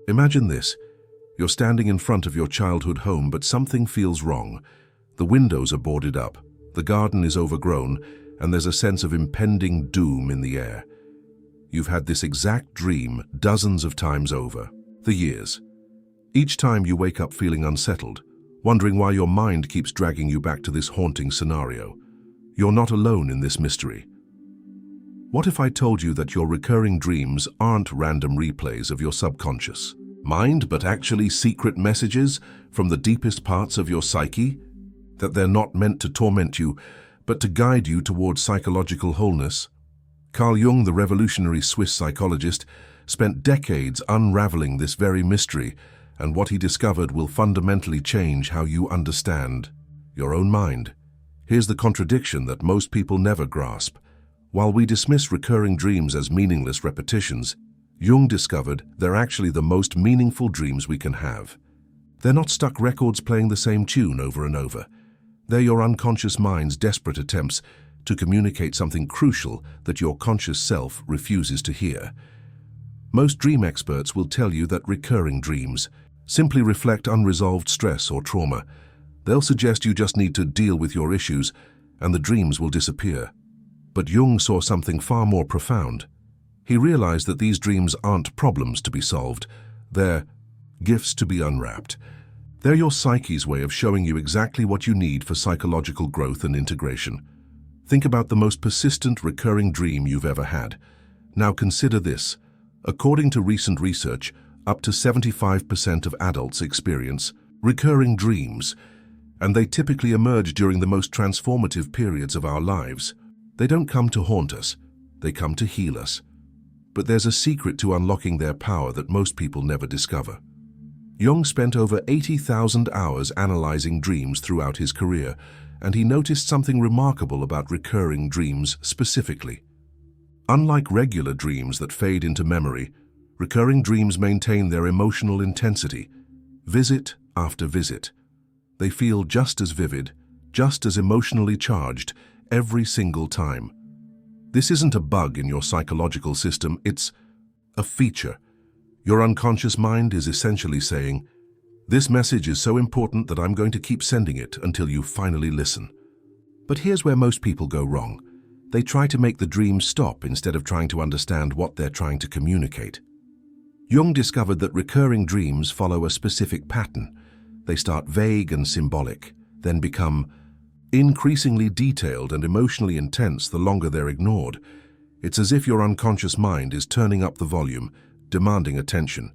Imagine this. You're standing in front of your childhood home, but something feels wrong. The windows are boarded up, the garden is overgrown, and there's a sense of impending doom in the air. You've had this exact dream dozens of times over, the years. Each time you wake up feeling unsettled, wondering why your mind keeps dragging you back to this haunting scenario. You're not alone in this mystery. What if I told you that your recurring dreams aren't random replays of your subconscious mind, but actually secret messages from the deepest parts of your psyche? That they're not meant to torment you, but to guide you towards psychological wholeness? Carl Jung, the revolutionary Swiss psychologist, spent decades unraveling this very mystery, and what he discovered will fundamentally change how you understand your own mind. Here's the contradiction that most people never grasp. While we dismiss recurring dreams as meaningless repetitions, Jung discovered they're actually the most meaningful dreams we can have. They're not stuck records playing the same tune over and over. They're your unconscious mind's desperate attempts to communicate something crucial that your conscious self refuses to hear. Most dream experts will tell you that recurring dreams simply reflect unresolved stress or trauma. They'll suggest you just need to deal with your issues and the dreams will disappear. But Jung saw something far more profound. He realized that these dreams aren't problems to be solved. They're gifts to be unwrapped. They're your psyche's way of showing you exactly what you need for psychological growth and integration. Think about the most persistent recurring dream you've ever had. Now consider this. According to recent research, up to 75% of adults experience recurring dreams, and they typically emerge during the most transformative periods of our lives. They don't come to haunt us, they come to heal us. But there's a secret to unlocking their power that most people never discover. Jung spent over 80,000 hours analyzing dreams throughout his career, and he noticed something remarkable about recurring dreams specifically. Unlike regular dreams that fade into memory, recurring dreams maintain their emotional intensity, visit after visit. They feel just as vivid, just as emotionally charged, every single time. This isn't a bug in your psychological system, it's a feature. Your unconscious mind is essentially saying, "This message is so important that I'm going to keep sending it until you finally listen." But here's where most people go wrong. They try to make the dream stop instead of trying to understand what they're trying to communicate. Jung discovered that recurring dreams follow a specific pattern. They start vague and symbolic, then become increasingly detailed and emotionally intense the longer they're ignored. It's as if your unconscious mind is turning up the volume, demanding attention.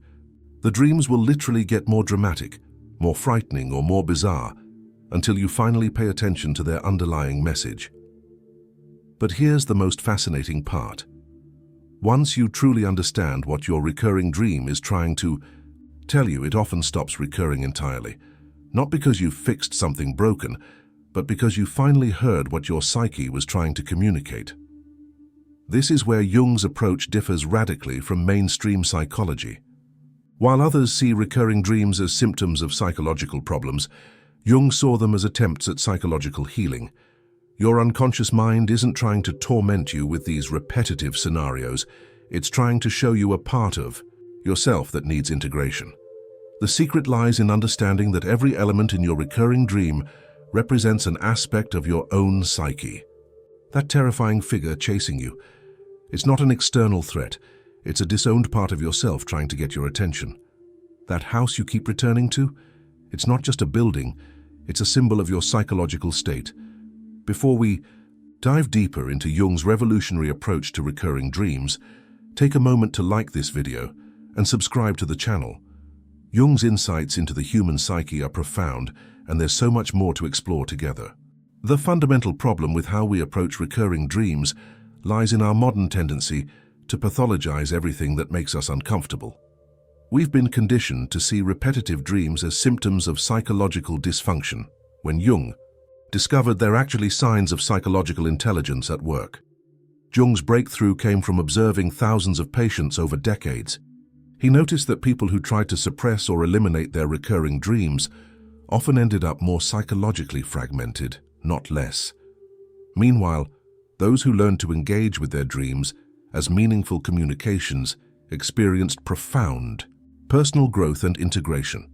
The dreams will literally get more dramatic, more frightening or more bizarre, until you finally pay attention to their underlying message. But here's the most fascinating part. Once you truly understand what your recurring dream is trying to tell you, it often stops recurring entirely. Not because you've fixed something broken, but because you finally heard what your psyche was trying to communicate. This is where Jung's approach differs radically from mainstream psychology. While others see recurring dreams as symptoms of psychological problems, Jung saw them as attempts at psychological healing. Your unconscious mind isn't trying to torment you with these repetitive scenarios. It's trying to show you a part of yourself that needs integration. The secret lies in understanding that every element in your recurring dream represents an aspect of your own psyche. That terrifying figure chasing you, it's not an external threat. It's a disowned part of yourself trying to get your attention. That house you keep returning to, it's not just a building, it's a symbol of your psychological state. Before we dive deeper into Jung's revolutionary approach to recurring dreams, take a moment to like this video and subscribe to the channel. Jung's insights into the human psyche are profound, and there's so much more to explore together. The fundamental problem with how we approach recurring dreams lies in our modern tendency to pathologize everything that makes us uncomfortable. We've been conditioned to see repetitive dreams as symptoms of psychological dysfunction, when Jung discovered they're actually signs of psychological intelligence at work. Jung's breakthrough came from observing thousands of patients over decades. He noticed that people who tried to suppress or eliminate their recurring dreams often ended up more psychologically fragmented, not less. Meanwhile, those who learned to engage with their dreams as meaningful communications experienced profound Personal growth and integration.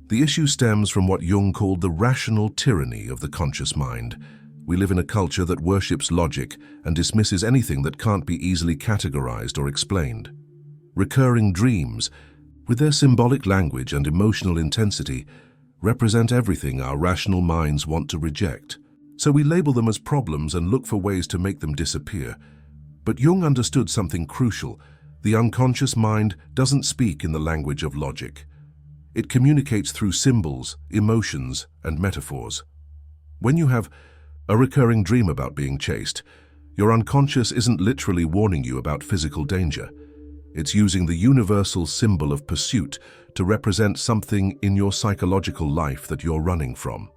The issue stems from what Jung called the rational tyranny of the conscious mind. We live in a culture that worships logic and dismisses anything that can't be easily categorized or explained. Recurring dreams, with their symbolic language and emotional intensity, represent everything our rational minds want to reject. So we label them as problems and look for ways to make them disappear. But Jung understood something crucial. The unconscious mind doesn't speak in the language of logic. It communicates through symbols, emotions, and metaphors. When you have a recurring dream about being chased, your unconscious isn't literally warning you about physical danger. It's using the universal symbol of pursuit to represent something in your psychological life that you're running from.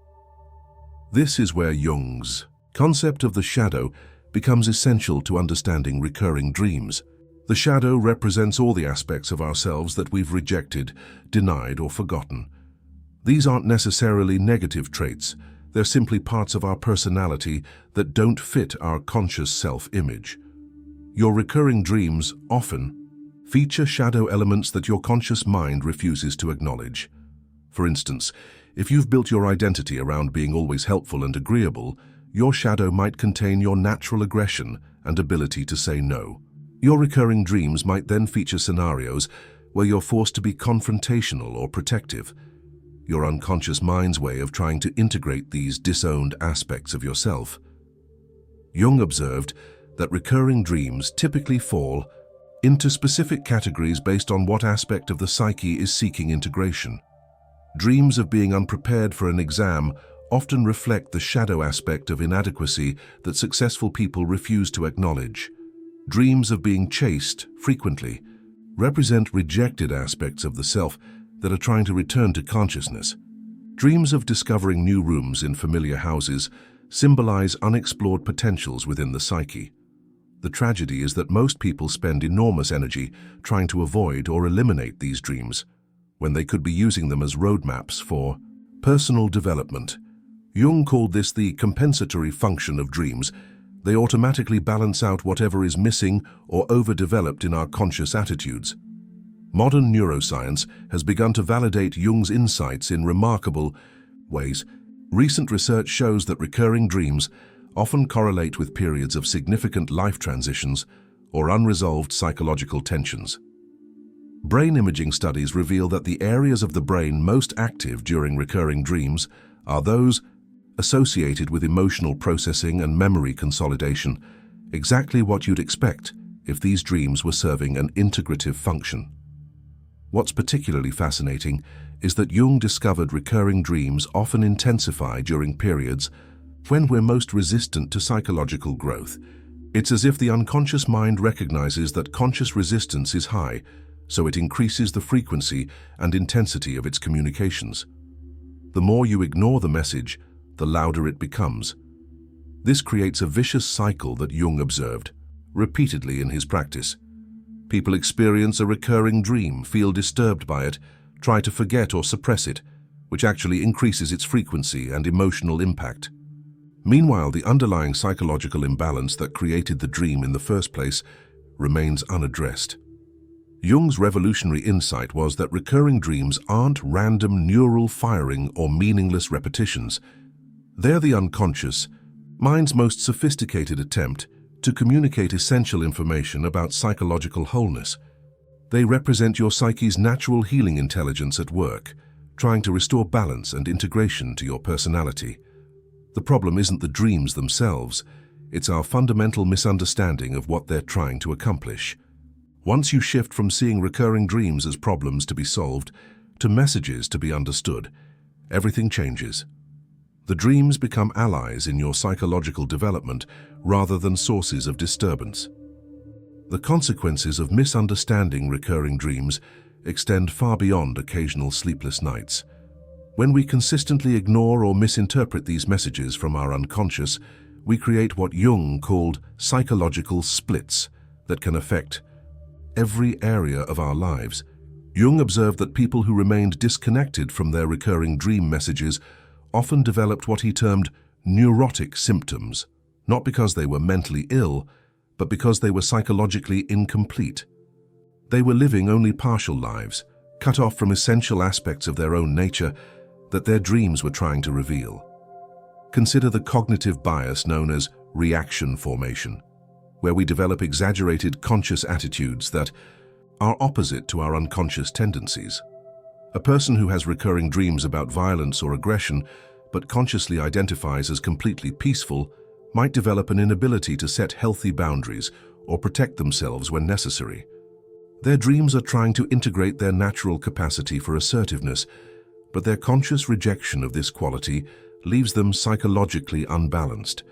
This is where Jung's concept of the shadow becomes essential to understanding recurring dreams. The shadow represents all the aspects of ourselves that we've rejected, denied, or forgotten. These aren't necessarily negative traits. They're simply parts of our personality that don't fit our conscious self-image. Your recurring dreams often feature shadow elements that your conscious mind refuses to acknowledge. For instance, if you've built your identity around being always helpful and agreeable, your shadow might contain your natural aggression and ability to say no. Your recurring dreams might then feature scenarios where you're forced to be confrontational or protective, your unconscious mind's way of trying to integrate these disowned aspects of yourself. Jung observed that recurring dreams typically fall into specific categories based on what aspect of the psyche is seeking integration. Dreams of being unprepared for an exam often reflect the shadow aspect of inadequacy that successful people refuse to acknowledge. Dreams of being chased, frequently, represent rejected aspects of the self that are trying to return to consciousness. Dreams of discovering new rooms in familiar houses symbolize unexplored potentials within the psyche. The tragedy is that most people spend enormous energy trying to avoid or eliminate these dreams, when they could be using them as roadmaps for personal development. Jung called this the compensatory function of dreams. They automatically balance out whatever is missing or overdeveloped in our conscious attitudes. Modern neuroscience has begun to validate Jung's insights in remarkable ways. Recent research shows that recurring dreams often correlate with periods of significant life transitions or unresolved psychological tensions. Brain imaging studies reveal that the areas of the brain most active during recurring dreams are those associated with emotional processing and memory consolidation, exactly what you'd expect if these dreams were serving an integrative function. What's particularly fascinating is that Jung discovered recurring dreams often intensify during periods when we're most resistant to psychological growth. It's as if the unconscious mind recognizes that conscious resistance is high, so it increases the frequency and intensity of its communications. The more you ignore the message, the louder it becomes. This creates a vicious cycle that Jung observed repeatedly in his practice. People experience a recurring dream, feel disturbed by it, try to forget or suppress it, which actually increases its frequency and emotional impact. Meanwhile, the underlying psychological imbalance that created the dream in the first place remains unaddressed. Jung's revolutionary insight was that recurring dreams aren't random neural firing or meaningless repetitions. They're the unconscious mind's most sophisticated attempt to communicate essential information about psychological wholeness. They represent your psyche's natural healing intelligence at work, trying to restore balance and integration to your personality. The problem isn't the dreams themselves, it's our fundamental misunderstanding of what they're trying to accomplish. Once you shift from seeing recurring dreams as problems to be solved to messages to be understood, everything changes. The dreams become allies in your psychological development rather than sources of disturbance. The consequences of misunderstanding recurring dreams extend far beyond occasional sleepless nights. When we consistently ignore or misinterpret these messages from our unconscious, we create what Jung called psychological splits that can affect every area of our lives. Jung observed that people who remained disconnected from their recurring dream messages often developed what he termed neurotic symptoms, not because they were mentally ill, but because they were psychologically incomplete. They were living only partial lives, cut off from essential aspects of their own nature that their dreams were trying to reveal. Consider the cognitive bias known as reaction formation, where we develop exaggerated conscious attitudes that are opposite to our unconscious tendencies. A person who has recurring dreams about violence or aggression, but consciously identifies as completely peaceful, might develop an inability to set healthy boundaries or protect themselves when necessary. Their dreams are trying to integrate their natural capacity for assertiveness, but their conscious rejection of this quality leaves them psychologically unbalanced.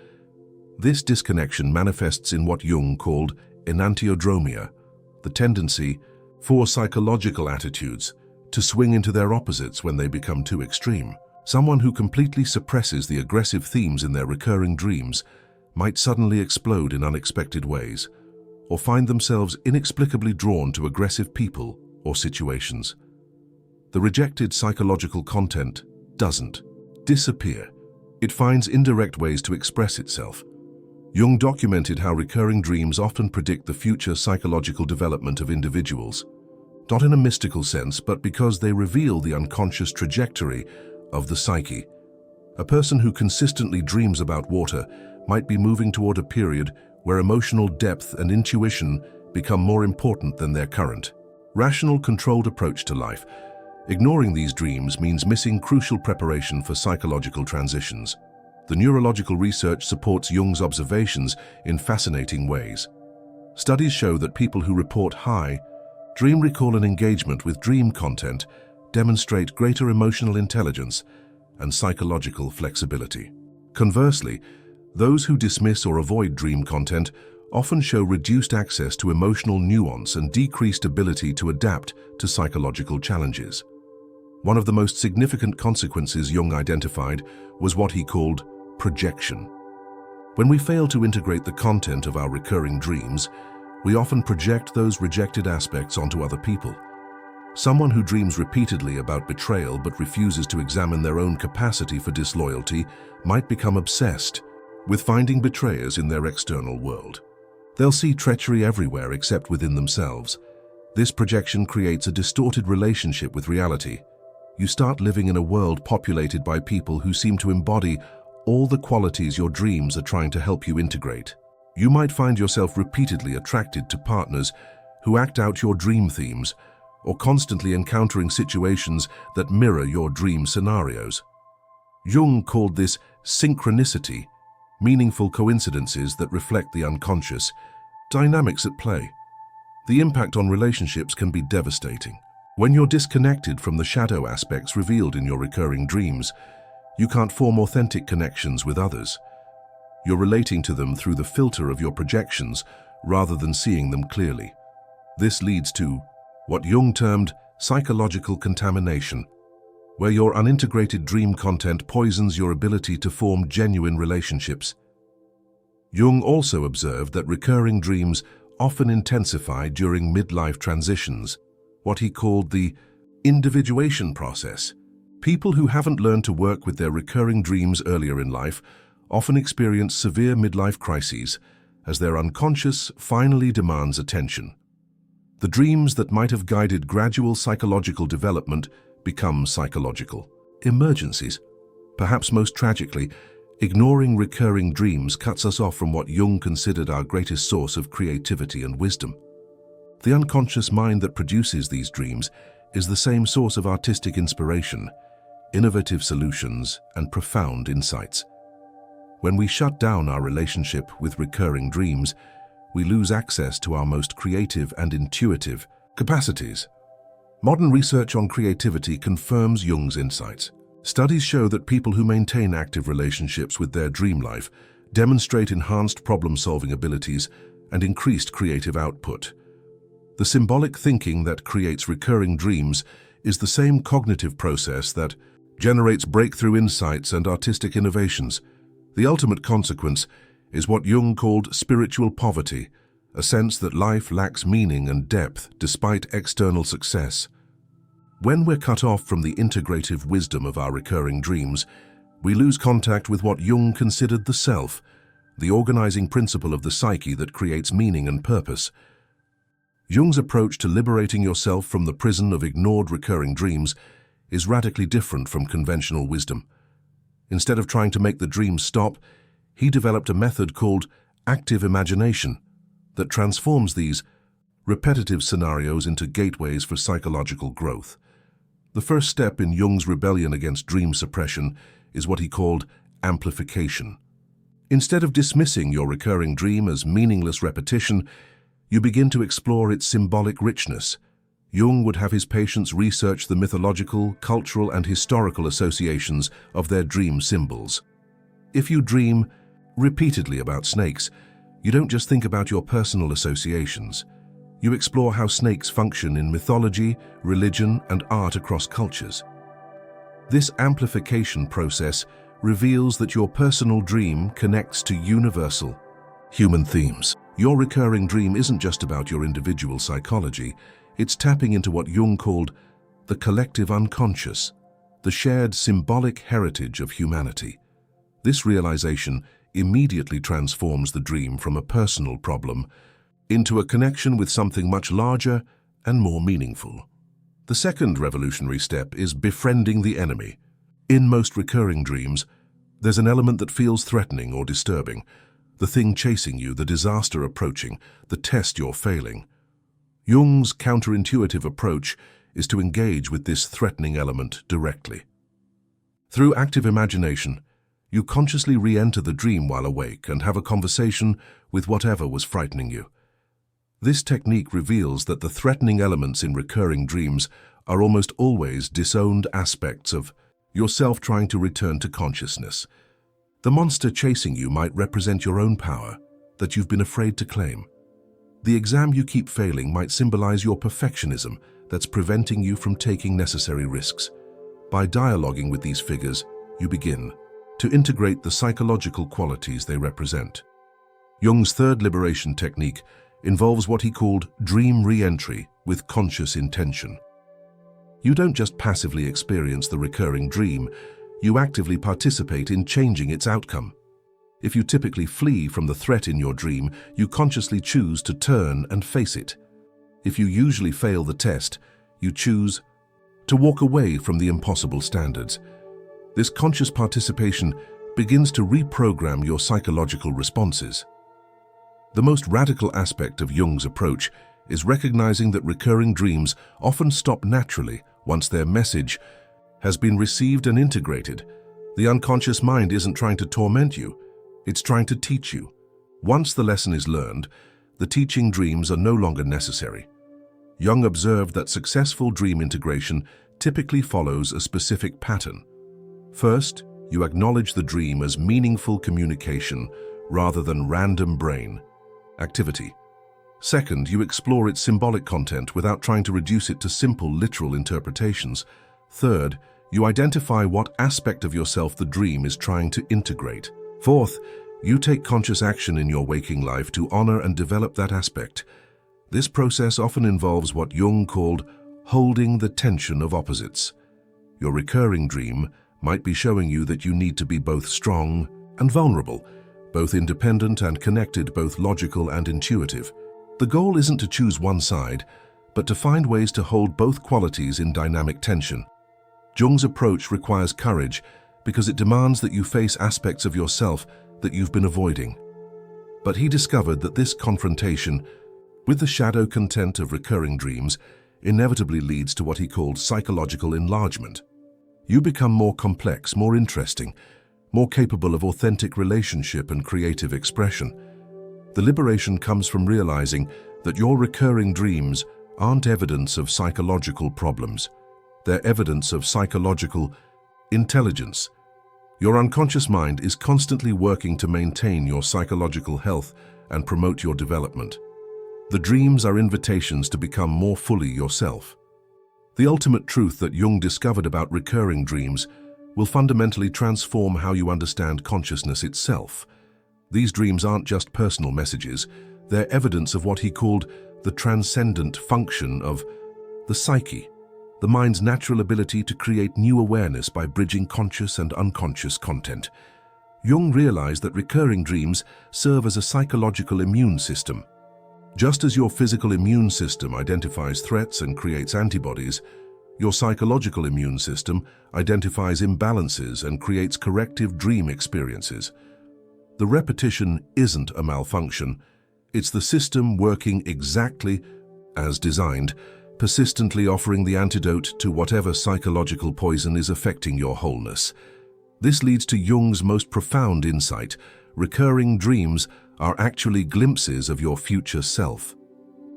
This disconnection manifests in what Jung called enantiodromia, the tendency for psychological attitudes to swing into their opposites when they become too extreme. Someone who completely suppresses the aggressive themes in their recurring dreams might suddenly explode in unexpected ways, or find themselves inexplicably drawn to aggressive people or situations. The rejected psychological content doesn't disappear. It finds indirect ways to express itself. Jung documented how recurring dreams often predict the future psychological development of individuals, not in a mystical sense, but because they reveal the unconscious trajectory of the psyche. A person who consistently dreams about water might be moving toward a period where emotional depth and intuition become more important than their current rational, controlled approach to life. Ignoring these dreams means missing crucial preparation for psychological transitions. The neurological research supports Jung's observations in fascinating ways. Studies show that people who report high dream recall and engagement with dream content demonstrate greater emotional intelligence and psychological flexibility. Conversely, those who dismiss or avoid dream content often show reduced access to emotional nuance and decreased ability to adapt to psychological challenges. One of the most significant consequences Jung identified was what he called projection. When we fail to integrate the content of our recurring dreams, we often project those rejected aspects onto other people. Someone who dreams repeatedly about betrayal but refuses to examine their own capacity for disloyalty might become obsessed with finding betrayers in their external world. They'll see treachery everywhere except within themselves. This projection creates a distorted relationship with reality. You start living in a world populated by people who seem to embody all the qualities your dreams are trying to help you integrate. You might find yourself repeatedly attracted to partners who act out your dream themes, or constantly encountering situations that mirror your dream scenarios. Jung called this synchronicity, meaningful coincidences that reflect the unconscious dynamics at play. The impact on relationships can be devastating. When you're disconnected from the shadow aspects revealed in your recurring dreams, you can't form authentic connections with others. You're relating to them through the filter of your projections rather than seeing them clearly. This leads to what Jung termed psychological contamination, where your unintegrated dream content poisons your ability to form genuine relationships. Jung also observed that recurring dreams often intensify during midlife transitions, what he called the individuation process. People who haven't learned to work with their recurring dreams earlier in life often experience severe midlife crises as their unconscious finally demands attention. The dreams that might have guided gradual psychological development become psychological emergencies. Perhaps most tragically, ignoring recurring dreams cuts us off from what Jung considered our greatest source of creativity and wisdom. The unconscious mind that produces these dreams is the same source of artistic inspiration, innovative solutions, and profound insights. When we shut down our relationship with recurring dreams, we lose access to our most creative and intuitive capacities. Modern research on creativity confirms Jung's insights. Studies show that people who maintain active relationships with their dream life demonstrate enhanced problem-solving abilities and increased creative output. The symbolic thinking that creates recurring dreams is the same cognitive process that generates breakthrough insights and artistic innovations. The ultimate consequence is what Jung called spiritual poverty, a sense that life lacks meaning and depth despite external success. When we're cut off from the integrative wisdom of our recurring dreams, we lose contact with what Jung considered the self, the organizing principle of the psyche that creates meaning and purpose. Jung's approach to liberating yourself from the prison of ignored recurring dreams is radically different from conventional wisdom. Instead of trying to make the dream stop, he developed a method called active imagination that transforms these repetitive scenarios into gateways for psychological growth. The first step in Jung's rebellion against dream suppression is what he called amplification. Instead of dismissing your recurring dream as meaningless repetition, you begin to explore its symbolic richness. Jung would have his patients research the mythological, cultural, and historical associations of their dream symbols. If you dream repeatedly about snakes, you don't just think about your personal associations. You explore how snakes function in mythology, religion, and art across cultures. This amplification process reveals that your personal dream connects to universal, human themes. Your recurring dream isn't just about your individual psychology, it's tapping into what Jung called the collective unconscious, the shared symbolic heritage of humanity. This realization immediately transforms the dream from a personal problem into a connection with something much larger and more meaningful. The second revolutionary step is befriending the enemy. In most recurring dreams, there's an element that feels threatening or disturbing. The thing chasing you, the disaster approaching, the test you're failing. Jung's counterintuitive approach is to engage with this threatening element directly. Through active imagination, you consciously re-enter the dream while awake and have a conversation with whatever was frightening you. This technique reveals that the threatening elements in recurring dreams are almost always disowned aspects of yourself trying to return to consciousness. The monster chasing you might represent your own power that you've been afraid to claim. The exam you keep failing might symbolize your perfectionism that's preventing you from taking necessary risks. By dialoguing with these figures, you begin to integrate the psychological qualities they represent. Jung's third liberation technique involves what he called dream re-entry with conscious intention. You don't just passively experience the recurring dream, you actively participate in changing its outcome. If you typically flee from the threat in your dream, you consciously choose to turn and face it. If you usually fail the test, you choose to walk away from the impossible standards. This conscious participation begins to reprogram your psychological responses. The most radical aspect of Jung's approach is recognizing that recurring dreams often stop naturally once their message has been received and integrated. The unconscious mind isn't trying to torment you, it's trying to teach you. Once the lesson is learned, the teaching dreams are no longer necessary. Jung observed that successful dream integration typically follows a specific pattern. First, you acknowledge the dream as meaningful communication rather than random brain activity. Second, you explore its symbolic content without trying to reduce it to simple literal interpretations. Third, you identify what aspect of yourself the dream is trying to integrate. Fourth, you take conscious action in your waking life to honor and develop that aspect. This process often involves what Jung called holding the tension of opposites. Your recurring dream might be showing you that you need to be both strong and vulnerable, both independent and connected, both logical and intuitive. The goal isn't to choose one side, but to find ways to hold both qualities in dynamic tension. Jung's approach requires courage because it demands that you face aspects of yourself that you've been avoiding. But he discovered that this confrontation with the shadow content of recurring dreams inevitably leads to what he called psychological enlargement. You become more complex, more interesting, more capable of authentic relationship and creative expression. The liberation comes from realizing that your recurring dreams aren't evidence of psychological problems. They're evidence of psychological intelligence. Your unconscious mind is constantly working to maintain your psychological health and promote your development. The dreams are invitations to become more fully yourself. The ultimate truth that Jung discovered about recurring dreams will fundamentally transform how you understand consciousness itself. These dreams aren't just personal messages, they're evidence of what he called the transcendent function of the psyche, the mind's natural ability to create new awareness by bridging conscious and unconscious content. Jung realized that recurring dreams serve as a psychological immune system. Just as your physical immune system identifies threats and creates antibodies, your psychological immune system identifies imbalances and creates corrective dream experiences. The repetition isn't a malfunction. It's the system working exactly as designed, persistently offering the antidote to whatever psychological poison is affecting your wholeness. This leads to Jung's most profound insight. Recurring dreams are actually glimpses of your future self.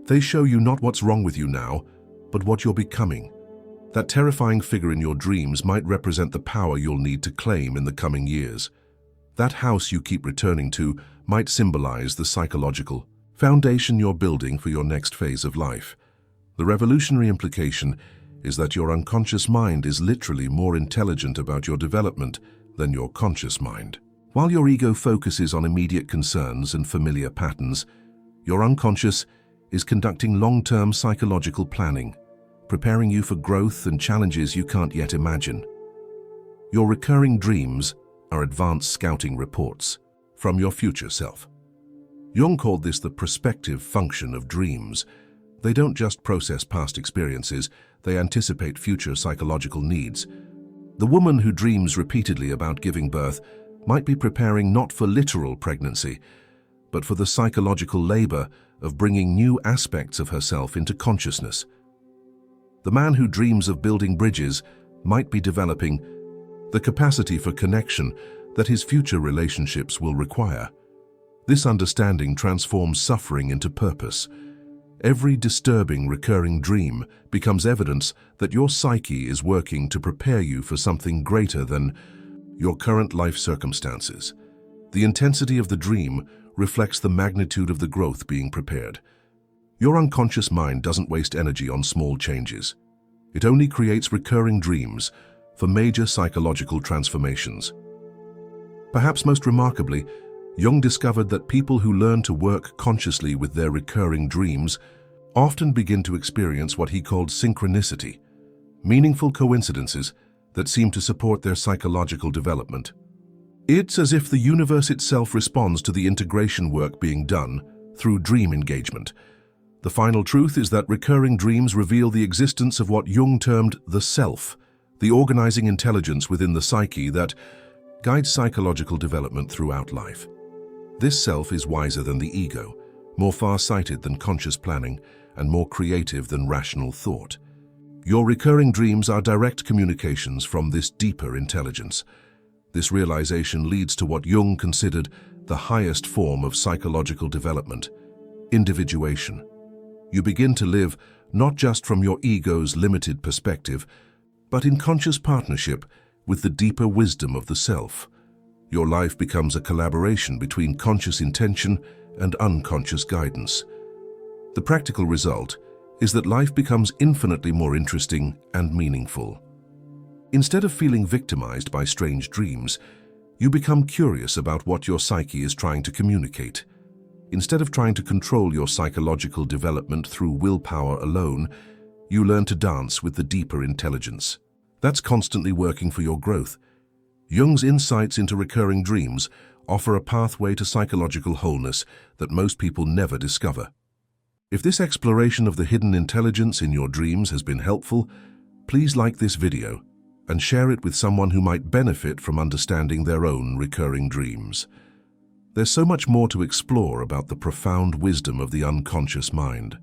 They show you not what's wrong with you now, but what you're becoming. That terrifying figure in your dreams might represent the power you'll need to claim in the coming years. That house you keep returning to might symbolize the psychological foundation you're building for your next phase of life. The revolutionary implication is that your unconscious mind is literally more intelligent about your development than your conscious mind. While your ego focuses on immediate concerns and familiar patterns, your unconscious is conducting long-term psychological planning, preparing you for growth and challenges you can't yet imagine. Your recurring dreams are advanced scouting reports from your future self. Jung called this the prospective function of dreams. They don't just process past experiences, they anticipate future psychological needs. The woman who dreams repeatedly about giving birth might be preparing not for literal pregnancy, but for the psychological labor of bringing new aspects of herself into consciousness. The man who dreams of building bridges might be developing the capacity for connection that his future relationships will require. This understanding transforms suffering into purpose. Every disturbing recurring dream becomes evidence that your psyche is working to prepare you for something greater than your current life circumstances. The intensity of the dream reflects the magnitude of the growth being prepared. Your unconscious mind doesn't waste energy on small changes. It only creates recurring dreams for major psychological transformations. Perhaps most remarkably, Jung discovered that people who learn to work consciously with their recurring dreams often begin to experience what he called synchronicity, meaningful coincidences that seem to support their psychological development. It's as if the universe itself responds to the integration work being done through dream engagement. The final truth is that recurring dreams reveal the existence of what Jung termed the self, the organizing intelligence within the psyche that guides psychological development throughout life. This self is wiser than the ego, more far-sighted than conscious planning, and more creative than rational thought. Your recurring dreams are direct communications from this deeper intelligence. This realization leads to what Jung considered the highest form of psychological development, individuation. You begin to live not just from your ego's limited perspective, but in conscious partnership with the deeper wisdom of the self. Your life becomes a collaboration between conscious intention and unconscious guidance. The practical result is that life becomes infinitely more interesting and meaningful. Instead of feeling victimized by strange dreams, you become curious about what your psyche is trying to communicate. Instead of trying to control your psychological development through willpower alone, you learn to dance with the deeper intelligence that's constantly working for your growth. Jung's insights into recurring dreams offer a pathway to psychological wholeness that most people never discover. If this exploration of the hidden intelligence in your dreams has been helpful, please like this video and share it with someone who might benefit from understanding their own recurring dreams. There's so much more to explore about the profound wisdom of the unconscious mind.